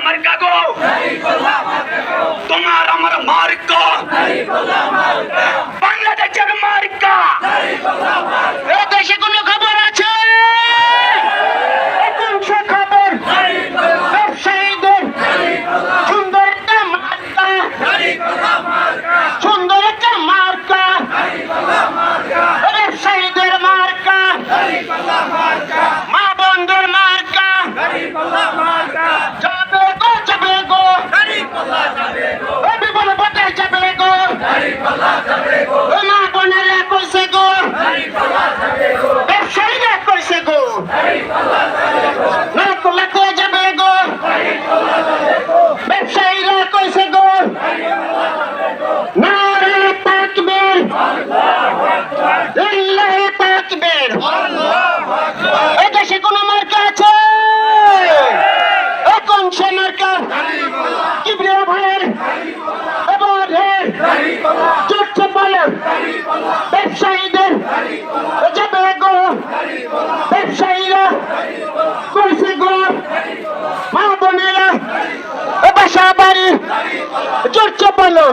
মার্কা গো, তোমার আমার মার্কা, বাংলাদেশের মার্কা। এ দেশে কোনো খবর আছে? কোন সে খবর? ব্যবসায়ীদের সুন্দর একটা মার্কা, সুন্দর একটা মার্কা, ব্যবসায়ীদের মার্কা, মা বন্ধুর মার্কা। যাবে গো, যাবে গো, বিপদ পথে যাবে গো, মা বোনেরা কইছে গো, ব্যবসায়ীরা কইছে গো, লাখ লাখে যাবে গো, ব্যবসায়ীরা কইছে গো। নারে তাকবীর, লিল্লাহি তাকবীর। এই দেশে কোনো মার্কা আছে? কোন সে মার্কা? কিবরিয়া ভাইয়ের এবারের যুদ্ধ বলেন ব্যবসায়ীদের যাবে গো, ব্যবসায়ীরা কইছে গো, মা বোনেরা বাসা বাড়ি যুদ্ধ বলো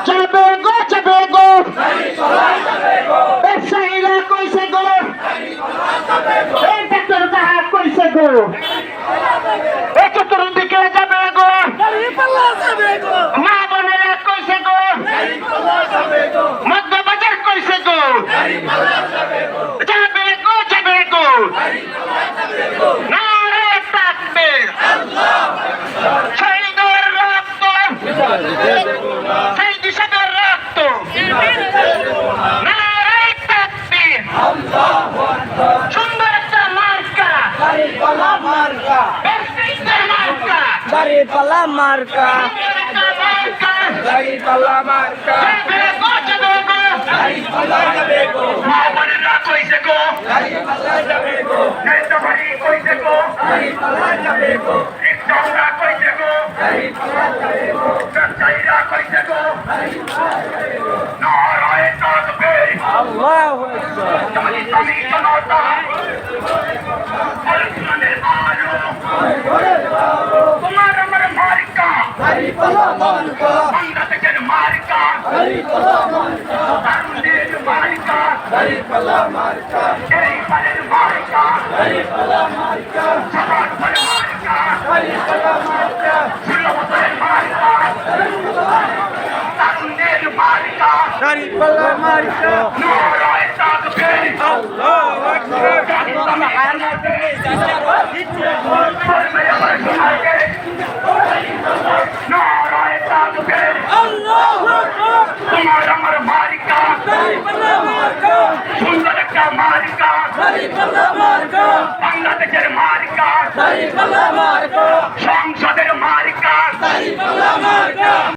যাবে গো, যাবে গো, ব্যবসায়ীরা কইছে গো, এই ডাক্তার তাহা কইছে গো, এই চতুর্দিকে যাবে গো, মা বোনেরা কইছে গো, মধ্য বাজার কইছে গো, যাবে গো, যাবে গো। নারে তাকবীর, শহীদের রক্ত, শহীদ সাহেবের রক্ত। নারে তাকবীর, সুন্দর একটা মার্কা, ব্যবসায়ীদের মার্কা, দাড়িপাল্লা মার্কা, একটা মার্কা। দাড়িপাল্লা মার্কা, যাবে গো, যাবে গো, দাড়িপাল্লা যাবে গো, মা বোনেরা কইছে গো, দাড়িপাল্লা যাবে গো, নেতাবাড়ি কইছে গো, দাড়িপাল্লা যাবে গো, রিক্সাওয়ালা কইছে গো, দাড়িপাল্লা যাবে গো, ব্যবসায়ীরা কইছে গো। নারায়ে তাকবীর, আল্লাহু আকবার, ইসলামী জনতা, মুসলমানের আলো, তোমার আমার মার্কা, দাড়িপাল্লা মার্কা, বাংলাদেশের মার্কা, দাড়িপাল্লা মার্কা, তারুণদের মার্কা, দাড়িপাল্লা মার্কা, এই বারের মার্কা, দাড়িপাল্লা মার্কা, সবার মার্কা, দাড়িপাল্লা মার্কা, 16 বছরের মার্কা, তারুণদের মার্কা। দাড়িপাল্লা মার্কা, নারায়ে তাকবীর, আল্লাহু আকবার, নারায়ে তাকবীর, আল্লাহু আকবার, তোমার আমার মার্কা, দাড়িপাল্লা মার্কা, সুন্দর একটা মার্কা, দাড়িপাল্লা মার্কা, বাংলাদেশের মার্কা, দাড়িপাল্লা মার্কা, সংসদের মার্কা। দাড়িপাল্লা মার্কা।